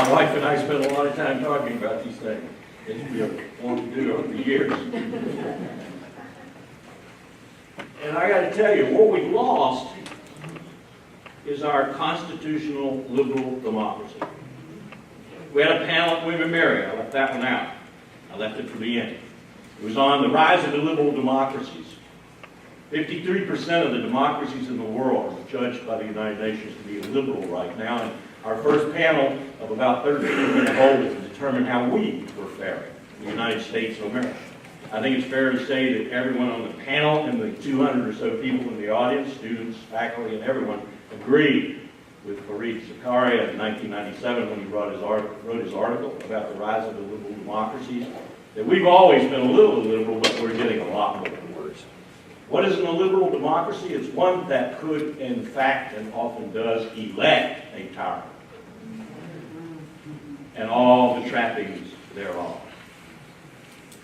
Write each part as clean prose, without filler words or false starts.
My wife and I spend a lot of time talking about these things, as we have wanted to do over the years. And I got to tell you, what we lost is our constitutional liberal democracy. We had a panel at William & Mary. I left that one out. I left it for the end. It was on the rise of the liberal democracies. 53% of the democracies in the world are judged by the United Nations to be liberal right now. And our first panel of about 13 going to hold it to determine how we were faring in the United States of America. I think it's fair to say that everyone on the panel and the 200 or so people in the audience, students, faculty, and everyone, agreed with Fareed Zakaria in 1997 when he wrote his article about the rise of the liberal democracies, that we've always been a little liberal, but we're getting a lot more worse. What is a liberal democracy? It's one that could, in fact, and often does, elect a tyrant and all the trappings thereof.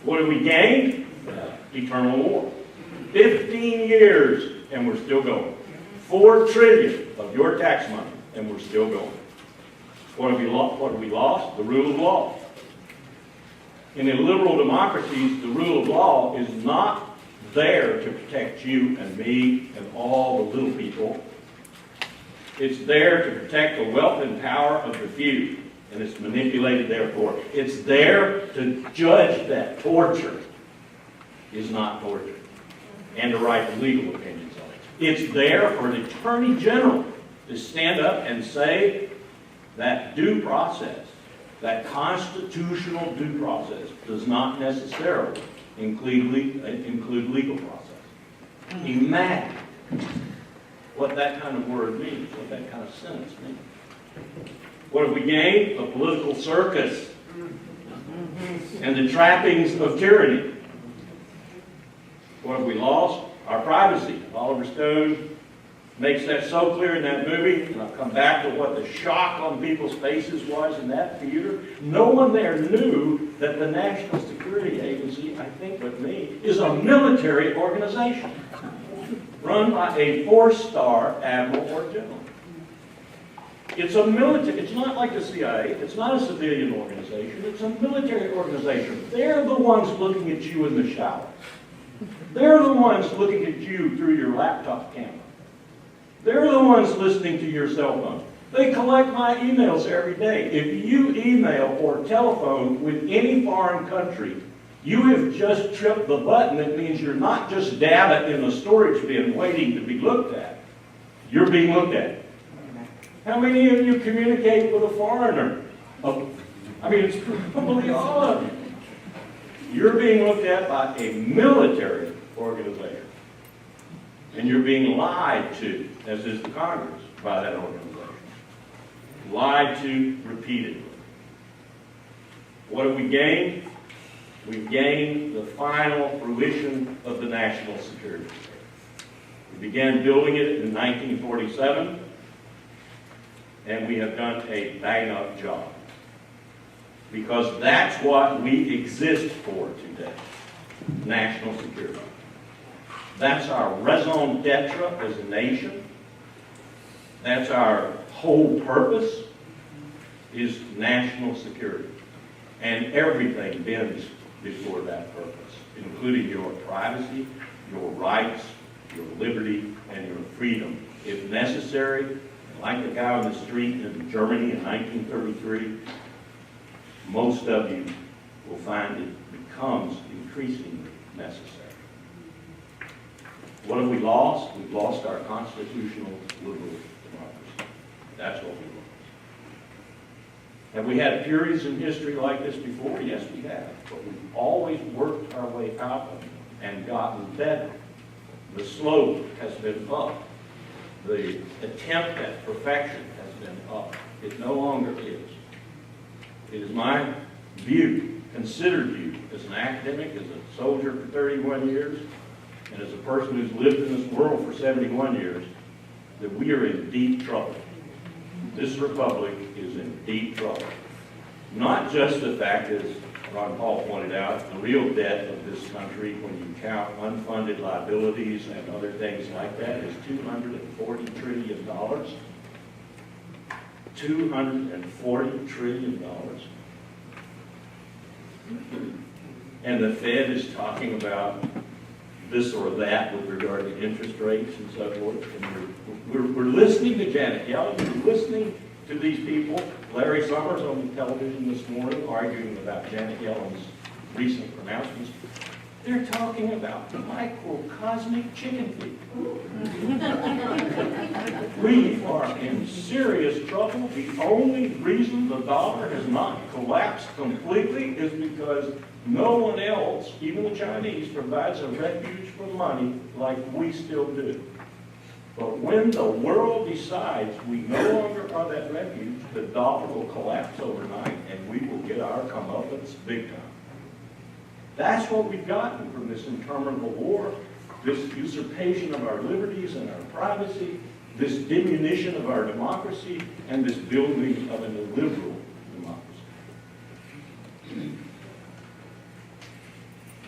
What have we gained? Eternal war. 15 years, and we're still going. $4 trillion of your tax money, and we're still going. What have we lost? The rule of law. In the liberal democracies, the rule of law is not there to protect you and me and all the little people. It's there to protect the wealth and power of the few, and it's manipulated therefore. It's there to judge that torture is not torture and to write legal opinions on it. It's there for an attorney general to stand up and say that due process, that constitutional due process, does not necessarily include legal process. Imagine what that kind of word means, what that kind of sentence means. What have we gained? A political circus and the trappings of tyranny. What have we lost? Our privacy. Oliver Stone makes that so clear in that movie, and I'll come back to what the shock on people's faces was in that theater. No one there knew that the National Security Agency, I think with me, is a military organization run by a 4-star admiral or general. It's a military, it's not like the CIA, it's not a civilian organization, it's a military organization. They're the ones looking at you in the shower. They're the ones looking at you through your laptop camera. They're the ones listening to your cell phone. They collect my emails every day. If you email or telephone with any foreign country, you have just tripped the button that means you're not just data in a storage bin waiting to be looked at. You're being looked at. How many of you communicate with a foreigner? I mean, it's probably all of you. You're being looked at by a military organization. And you're being lied to, as is the Congress, by that organization. Lied to repeatedly. What have we gained? We've gained the final fruition of the national security state. We began building it in 1947, and we have done a bang-up job. Because that's what we exist for today, national security. That's our raison d'etre as a nation. That's our whole purpose, is national security. And everything bends before that purpose, including your privacy, your rights, your liberty, and your freedom. If necessary, like the guy on the street in Germany in 1933, most of you will find it becomes increasingly necessary. What have we lost? We've lost our constitutional liberal democracy. That's what we lost. Have we had periods in history like this before? Yes, we have. But we've always worked our way out of it and gotten better. The slope has been up. The attempt at perfection has been up. It no longer is. It is my view, considered view, as an academic, as a soldier for 31 years, and as a person who's lived in this world for 71 years, that we are in deep trouble. This republic is in deep trouble. Not just the fact, as Ron Paul pointed out, the real debt of this country, when you count unfunded liabilities and other things like that, is $240 trillion. $240 trillion. And the Fed is talking about this or that with regard to interest rates and so forth. And we're listening to Janet Yellen, we're listening to these people. Larry Summers on television this morning arguing about Janet Yellen's recent pronouncements. They're talking about microcosmic chicken feed. We are in serious trouble. The only reason the dollar has not collapsed completely is because no one else, even the Chinese, provides a refuge for money like we still do. But when the world decides we no longer are that refuge, the dollar will collapse overnight and we will get our comeuppance big time. That's what we've gotten from this interminable war, this usurpation of our liberties and our privacy, this diminution of our democracy, and this building of an illiberal democracy.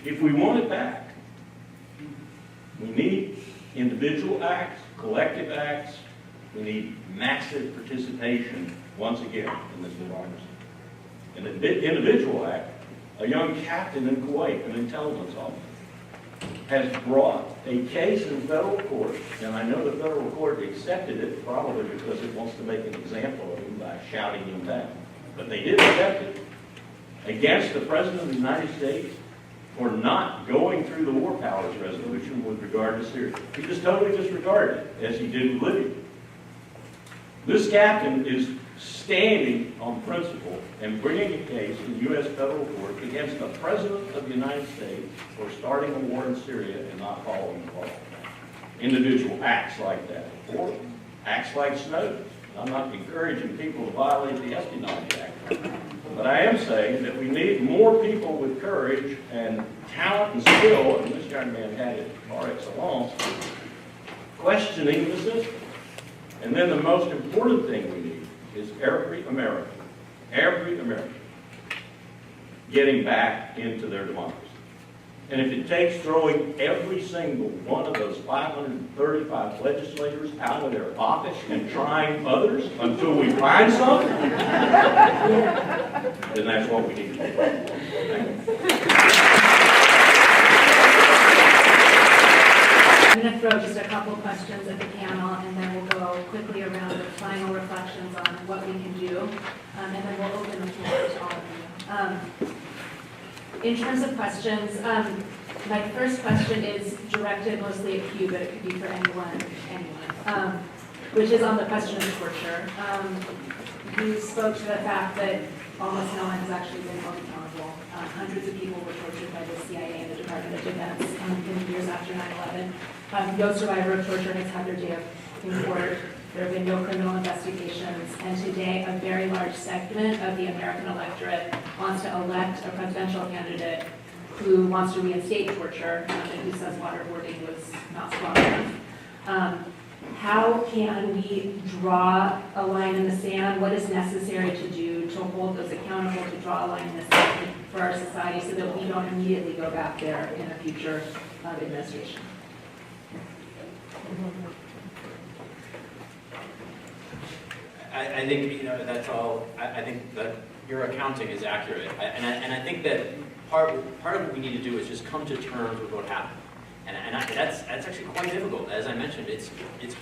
If we want it back, we need individual acts, collective acts, we need massive participation once again in this democracy. An individual act, a young captain in Kuwait, an intelligence officer, has brought a case in federal court, and I know the federal court accepted it probably because it wants to make an example of him by shouting him down. But they did accept it against the President of the United States for not going through the War Powers Resolution with regard to Syria. He just totally disregarded it, as he did with Libya. This captain is standing on principle and bringing a case in U.S. federal court against the President of the United States for starting a war in Syria and not following the law. Individual acts like that, or acts like Snowden's. I'm not encouraging people to violate the Espionage Act, but I am saying that we need more people with courage and talent and skill, and this young man had it par excellence, questioning the system. And then the most important thing we need is every American getting back into their democracy. And if it takes throwing every single one of those 535 legislators out of their office and trying others until we find something, then that's what we need to do. I'm going to throw just a couple questions at the panel, and then we'll go quickly around with final reflections on what we can do, and then we'll open the floor to all of you. In terms of questions, my first question is directed mostly at Hugh, but it could be for anyone, which is on the question of torture. You spoke to the fact that almost no one has actually been held accountable. Hundreds of people were tortured by the CIA and the Department of Defense in the years after 9/11. No survivor of torture has had their day in court. There have been no criminal investigations, and today a very large segment of the American electorate wants to elect a presidential candidate who wants to reinstate torture and who says waterboarding was not strong enough. How can we draw a line in the sand? What is necessary to do to hold those accountable, to draw a line in the sand for our society so that we don't immediately go back there in a future administration? I think that's all. I think that your accounting is accurate, and I think that part of what we need to do is just come to terms with what happened, and that's actually quite difficult. As I mentioned, it's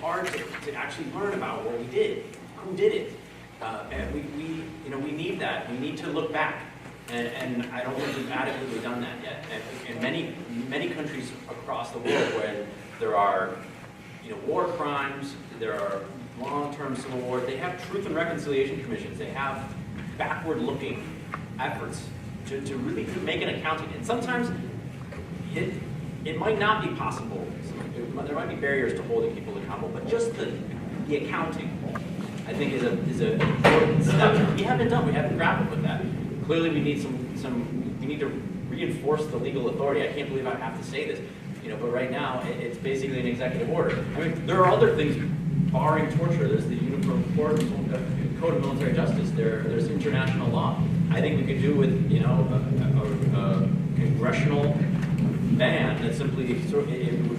hard to actually learn about what we did, who did it, and we need that. We need to look back, and I don't think we've adequately done that yet. And in many countries across the world where there are war crimes, there are long-term civil war, they have truth and reconciliation commissions. They have backward-looking efforts to really make an accounting. And sometimes it might not be possible. There might be barriers to holding people accountable, but just the accounting, I think, is an important step. We haven't grappled with that. Clearly, we need we need to reinforce the legal authority. I can't believe I have to say this, but right now it's basically an executive order. I mean, there are other things barring torture. There's the Uniform Code of Military Justice. There's international law. I think we could do with a congressional ban that simply it would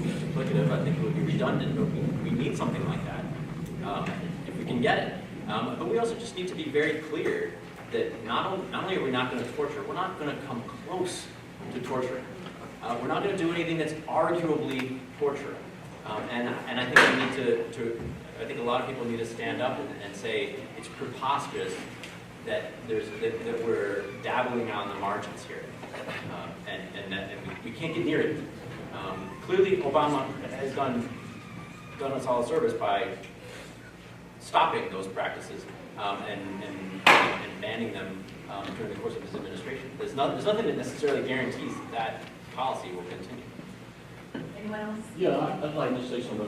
be duplicative. I think it would be redundant. But we need something like that if we can get it. But we also just need to be very clear that not only are we not going to torture, we're not going to come close to torturing. We're not going to do anything that's arguably torture. And I think we need I think a lot of people need to stand up and say it's preposterous that that we're dabbling on the margins here, and we can't get near it. Clearly, Obama has done us all a service by stopping those practices and banning them during the course of his administration. There's nothing that necessarily guarantees that policy will continue. Anyone else? Yeah, I'd like to say something.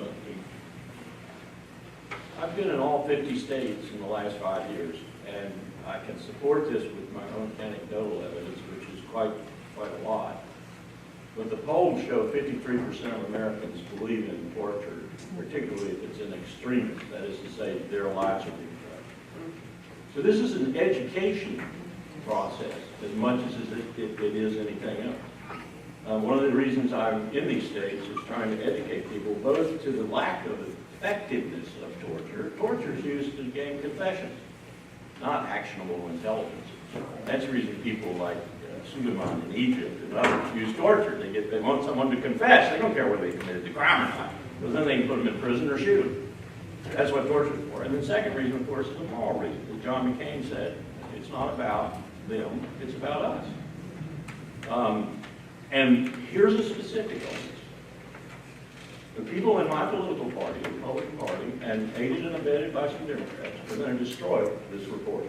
I've been in all 50 states in the last 5 years, and I can support this with my own anecdotal evidence, which is quite a lot. But the polls show 53% of Americans believe in torture, particularly if it's an extremist, that is to say, their lives are being threatened. So this is an education process as much as it is anything else. One of the reasons I'm in these states is trying to educate people both to the lack of effectiveness of torture. Torture is used to gain confessions, not actionable intelligence. That's the reason people like Suleiman in Egypt and others use torture. They want someone to confess. They don't care whether they committed the crime or not, because then they can put them in prison or shoot them. That's what torture is for. And the second reason, of course, is a moral reason. As John McCain said, it's not about them, it's about us. And here's a specific on this. The people in my political party, the Republican Party, and aided and abetted by some Democrats, are going to destroy this report.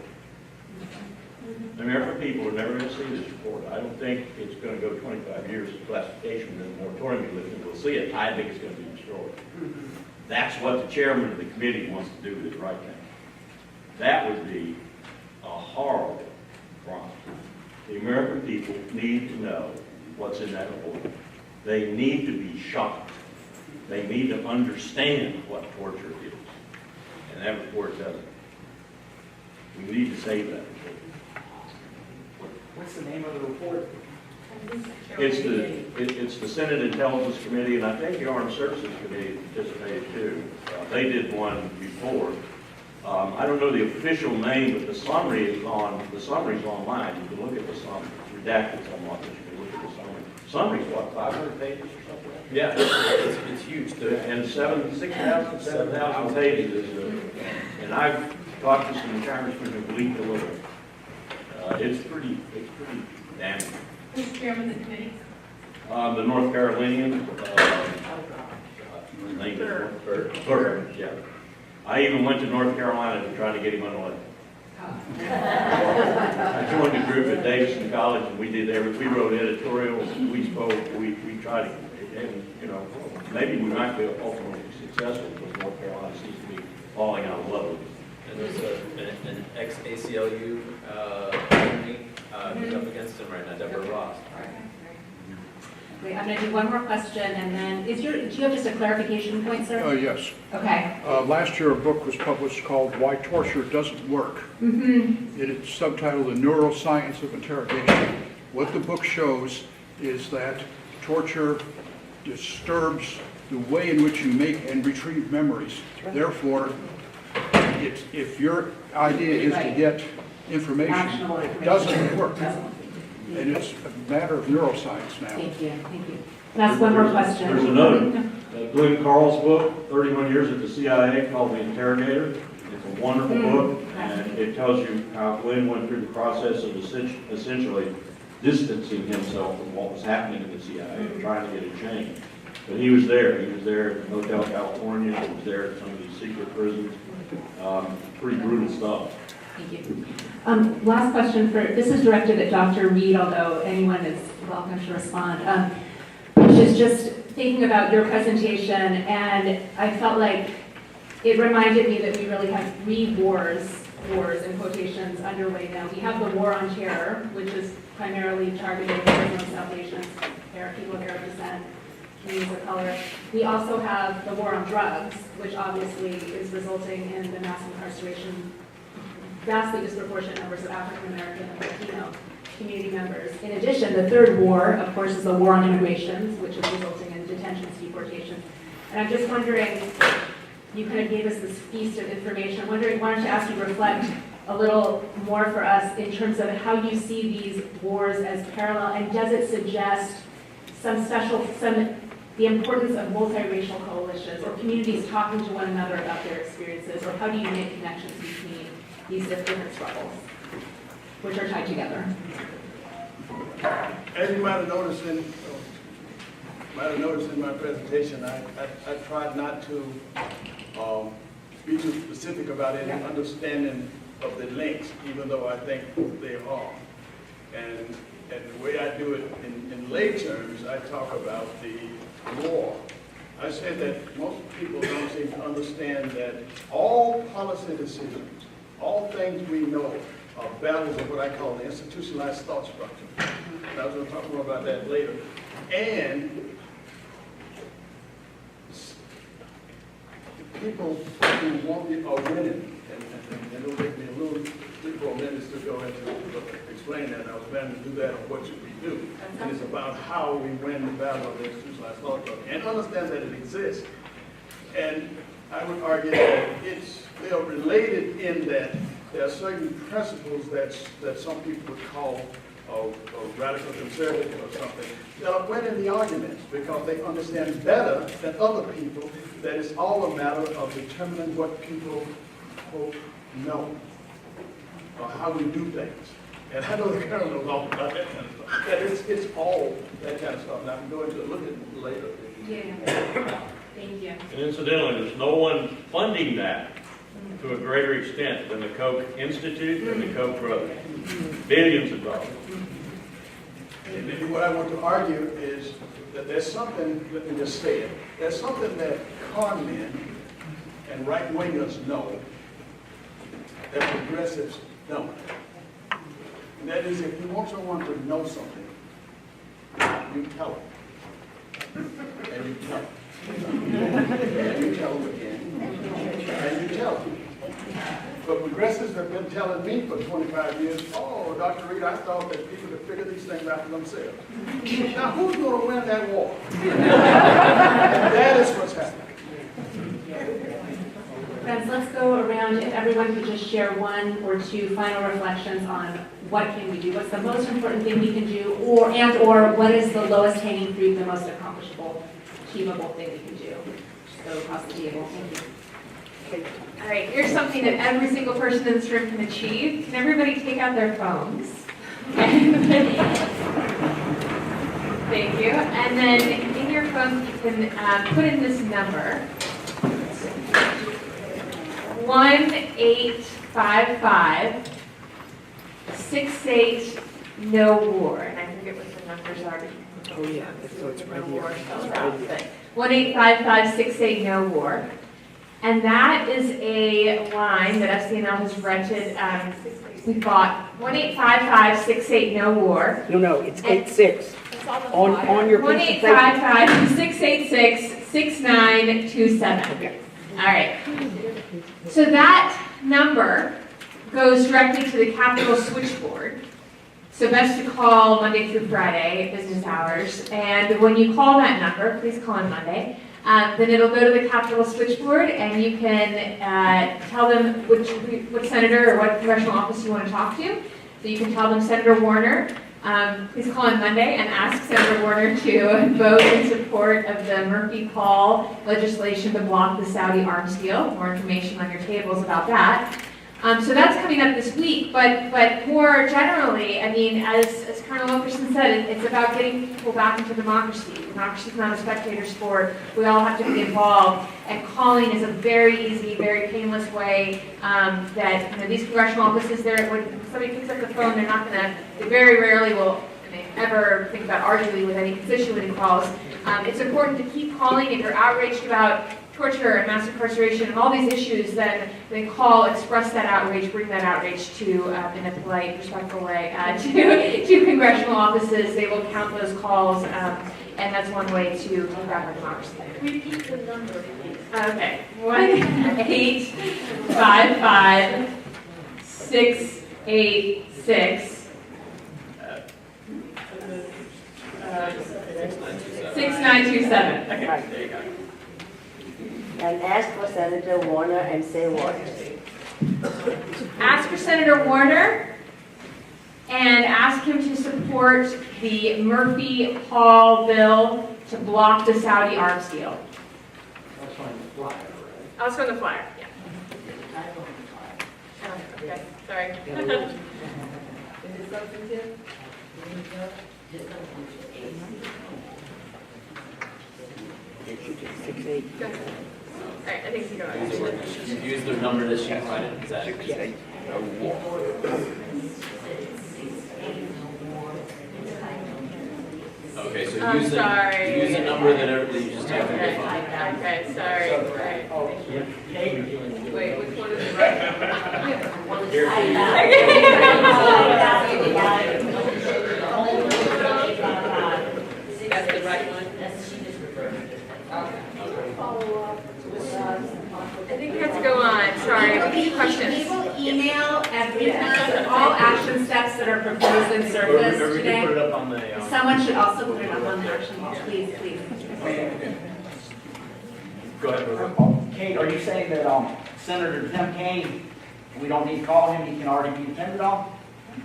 The American people are never going to see this report. I don't think it's going to go 25 years of classification and the moratorium be lifted. We'll see it. I think it's going to be destroyed. That's what the chairman of the committee wants to do with it right now. That would be a horrible crime. The American people need to know what's in that report. They need to be shocked. They need to understand what torture is. And that report doesn't. We need to save that report. What's the name of the report? It's the Senate Intelligence Committee, and I think the Armed Services Committee participated too. They did one before. I don't know the official name, but the summary is summary's online. You can look at the summary. It's redacted somewhat, but you can look at the summary. Summary's what, 500 pages or something? Yeah, it's huge. And 7,000 pages. And I've talked to some congressmen who leaked a little. It's pretty damning. Who's chairman of the committee? The North Carolinian, his name is Wilkerson, yeah. I even went to North Carolina to try to get him unelected. I joined a group at Davidson College, and we wrote editorials, we spoke, we tried to, and maybe we might be ultimately successful because North Carolina seems to be falling out of love with us. And there's an ex-ACLU attorney who's up against him right now, Deborah Ross. Wait, I'm going to do one more question, and then, do you have just a clarification point, sir? Yes. Okay. Last year, a book was published called Why Torture Doesn't Work. Mm-hmm. It is subtitled The Neuroscience of Interrogation. What the book shows is that torture disturbs the way in which you make and retrieve memories. Therefore, if your idea is to get information, it doesn't work. And it's a matter of neuroscience now. Thank you. That's one more question. There's another. Glenn Carl's book, 31 Years at the CIA, called The Interrogator. It's a wonderful book, and it tells you how Glenn went through the process of essentially distancing himself from what was happening in the CIA and trying to get it changed. But he was there. He was there at Hotel California. He was there at some of these secret prisons. Pretty brutal stuff. Thank you. Last question this is directed at Dr. Reed, although anyone is welcome to respond. Which is just thinking about your presentation, and I felt like it reminded me that we really have 3 wars in quotations underway now. We have the war on terror, which is primarily targeted at South Asians, people of Arab descent, communities of color. We also have the war on drugs, which obviously is resulting in the mass incarceration, vastly disproportionate numbers of African American and Latino community members. In addition, the 3rd war, of course, is the war on immigration, which is resulting in detentions, deportations. And I'm just wondering, you kind of gave us this feast of information. I'm wondering, why don't you ask you to reflect a little more for us in terms of how you see these wars as parallel, and does it suggest the importance of multiracial coalitions or communities talking to one another about their experiences, or how do you make connections between these different struggles, which are tied together? As you might have noticed in my presentation, I tried not to be too specific about any understanding of the links, even though I think they are. And the way I do it in lay terms, I talk about the war. I said that most people don't seem to understand that all policy decisions, all things we know, are battles of what I call the institutionalized thought structure. And I was going to talk more about that later. And people who want it are winning. And it'll take me a little 3-4 minutes to go into explain that. I was planning to do that on what should we do. And it's about how we win the battle of the institutionalized thought structure and understand that it exists. And I would argue that they are related in that there are certain principles that some people would call radical conservative or something that are winning the arguments because they understand better than other people that it's all a matter of determining what people, quote, know, or how we do things. And I know the Colonel knows all about that kind of stuff. That it's all that kind of stuff. And I'm going to look at it later. Yeah. Thank you. And incidentally, there's no one funding that to a greater extent than the Koch Institute and the Koch brothers. Billions of dollars. And maybe what I want to argue is that there's something, let me just say it, there's something that con men and right-wingers know that progressives don't. And that is, if you want someone to know something, you tell them. And you tell them. And you tell them again. And you tell them. But progressives have been telling me for 25 years, oh, Dr. Reed, I thought that people could figure these things out for themselves. Now, who's going to win that war? And that is what's happening. Friends, let's go around, if everyone could just share 1 or 2 final reflections on what can we do, what's the most important thing we can do, or what is the lowest hanging fruit, the most accomplishable, achievable thing we can do. Just go across the table. Thank you. All right, here's something that every single person in this room can achieve. Can everybody take out their phones? Thank you. And then in your phone, you can put in this number. 1-855-68-NO-WAR. And I forget what the numbers are. Oh, yeah, so it's right here. 1-855-68-NO-WAR. And that is a line that FCNL has rented. We bought 1-855-68-NO-WAR. No, it's 86. On your piece of paper. 1-855-686-6927. Okay. All right. So that number goes directly to the Capitol switchboard. So best to call Monday through Friday, business hours. And when you call that number, please call on Monday. Then it'll go to the Capitol switchboard, and you can tell them which senator or what congressional office you want to talk to. So you can tell them Senator Warner. Please call on Monday and ask Senator Warner to vote in support of the Murphy-Paul legislation to block the Saudi arms deal. More information on your tables about that. So that's coming up this week, but more generally, I mean, as Colonel Wilkerson said, it's about getting people back into democracy. Democracy is not a spectator sport. We all have to be involved, and calling is a very easy, very painless way that, you know, these congressional offices, when somebody picks up the phone, they very rarely will ever think about arguing with any constituent who calls. It's important to keep calling if you're outraged about torture and mass incarceration and all these issues, then call, express that outrage, bring that outrage to, in a polite, respectful way, to congressional offices. They will count those calls, and that's one way to take back our democracy. Repeat the number, please. Okay, 1-855-686-6927. 6927. Okay. There you go. and ask for Senator Warner and say what? Ask for Senator Warner and ask him to support the Murphy-Hall bill to block the Saudi arms deal. Also on the flyer, yeah. Oh, okay, sorry. Go ahead. All right, I think you go. Use the number that she provided, is that? Okay, so use the number that you just typed in your phone. Okay, sorry. Right. Wait, which one is it right? That's the right one? I think we have to go on, sorry, questions. People email everything, all action steps that are proposed and surfaced Or we can today. put it up on the, Someone should also put it up on the action wall, please, please. go ahead, Rosa. Kate, are you saying that Senator Tim Kaine, we don't need to call him, he can already be depended on?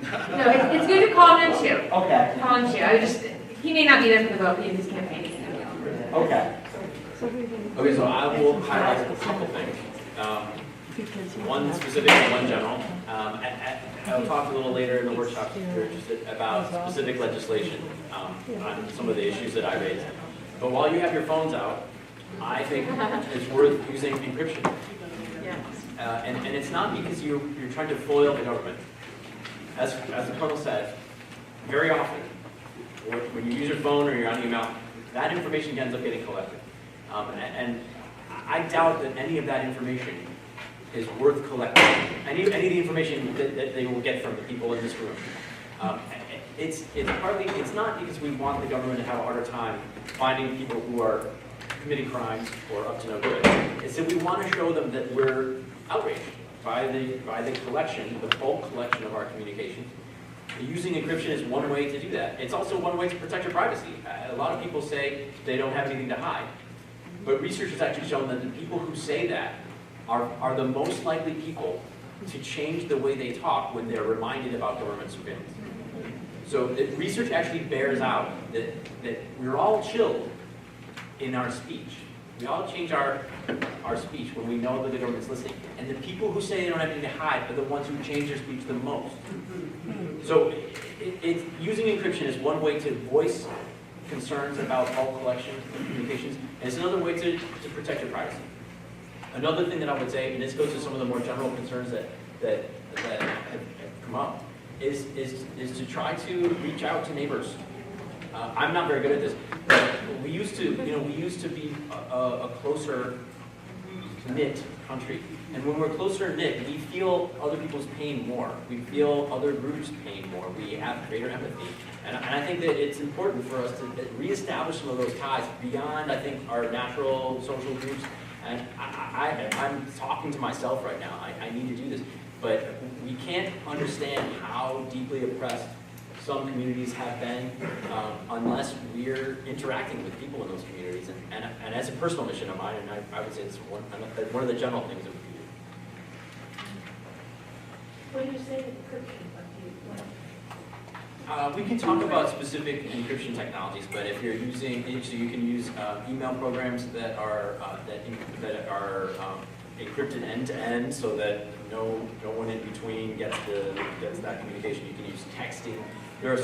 No, it's good to call him too. Okay, Call him too. He may not be there for the vote, because his campaign is going to be on. okay. Okay, so I will highlight a couple things. One specific and one general. I'll talk a little later in the workshop about specific legislation on some of the issues that I raised. But while you have your phones out, I think it's worth using encryption. And it's not because you're trying to foil the government. As the Colonel said, very often, when you use your phone or you're on email, that information ends up getting collected. And I doubt that any of that information is worth collecting. Any of the information that they will get from the people in this room. It's not because we want the government to have a harder time finding people who are committing crimes or up to no good. It's that we want to show them that we're outraged by the collection, the bulk collection of our communications. Using encryption is one way to do that. It's also one way to protect your privacy. A lot of people say they don't have anything to hide. But research has actually shown that the people who say that are the most likely people to change the way they talk when they're reminded about government surveillance. So research actually bears out that we're all chilled in our speech. We all change our speech when we know that the government's listening. And the people who say they don't have anything to hide are the ones who change their speech the most. So using encryption is one way to voice concerns about bulk collection of communications, and it's another way to protect your privacy. Another thing that I would say, and this goes to some of the more general concerns that have come up, is to try to reach out to neighbors. I'm not very good at this, but we used to be a closer knit country. And when we're closer knit, we feel other people's pain more. We feel other groups' pain more. We have greater empathy. And I think that it's important for us to reestablish some of those ties beyond, I think, our natural social groups. And I'm talking to myself right now. I need to do this. But we can't understand how deeply oppressed some communities have been unless we're interacting with people in those communities. And as a personal mission of mine, and I would say it's one of the general things that we do. What did you say, encryption? We can talk about specific encryption technologies, but if you're using, so you can use email programs that are encrypted end to end, so that no one in between gets that communication. You can use texting. They're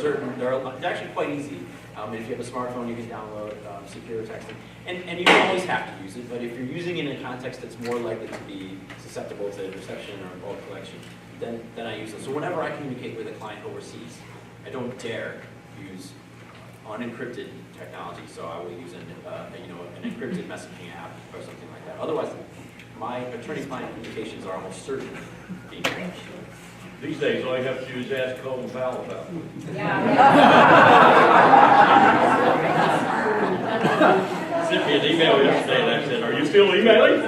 actually quite easy. If you have a smartphone, you can download secure texting, and you don't always have to use it. But if you're using it in a context that's more likely to be susceptible to interception or bulk collection, then I use it. So whenever I communicate with a client overseas, I don't dare use unencrypted technology, so I will use an encrypted messaging app or something like that. Otherwise, my attorney-client communications are almost certain being encrypted. These days, all you have to do is ask Colin Powell about it. Sent me an email yesterday and I said, "Are you still emailing?"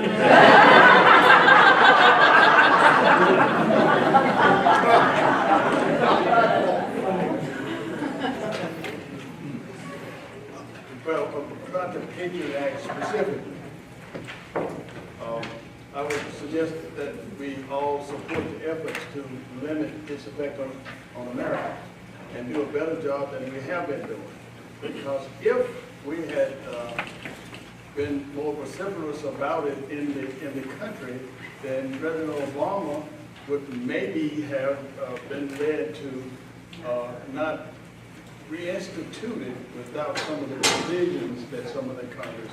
Well, about the Patriot Act specifically, all support the efforts to limit its effect on America and do a better job than we have been doing. Because if we had been more vociferous about it in the country, then President Obama would maybe have been led to not reinstitute it without some of the provisions that some of the Congress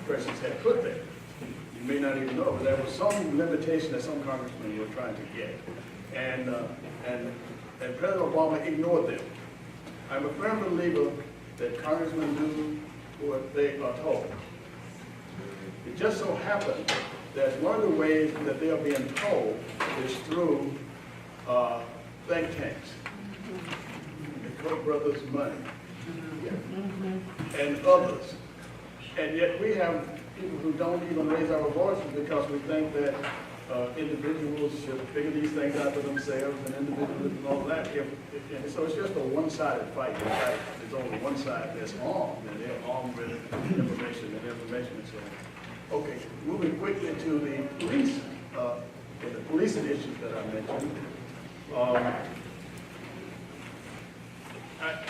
persons had put there. You may not even know, but there was some limitation that some congressmen were trying to get. And President Obama ignored them. I'm a firm believer that congressmen do what they are told. It just so happened that one of the ways that they are being told is through think tanks. The Koch brothers' money. And others. And yet we have people who don't even raise our voices because we think that individuals should figure these things out for themselves and individuals and all that. And so it's just a one-sided fight. In fact, there's only one side that's armed, and they're armed with information and so on. Okay, moving quickly to the police, the policing issues that I mentioned.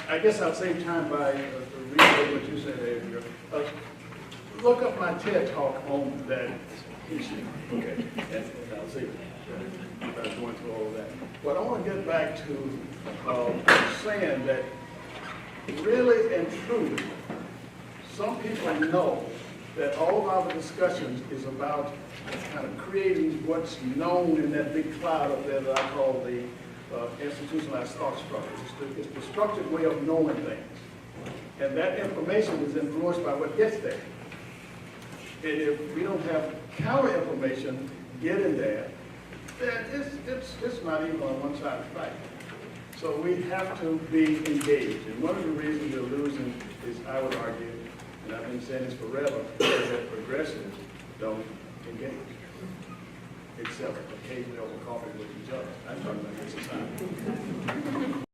I guess I'll save time by reading what you said, Adrian. Look up my TED talk on that issue. Okay, and I'll see if I was going through all of that. But I want to get back to saying that really and truly, some people know that all of our discussions is about kind of creating what's known in that big cloud up there that I call the institutionalized thought structure. It's the structured way of knowing things. And that information is influenced by what gets there. And if we don't have counter information getting there, then it's not even on one side of the fight. So we have to be engaged. And one of the reasons we're losing is, I would argue, and I've been saying this forever, that progressives don't engage. Except occasionally over coffee with each other. I'm talking about this society.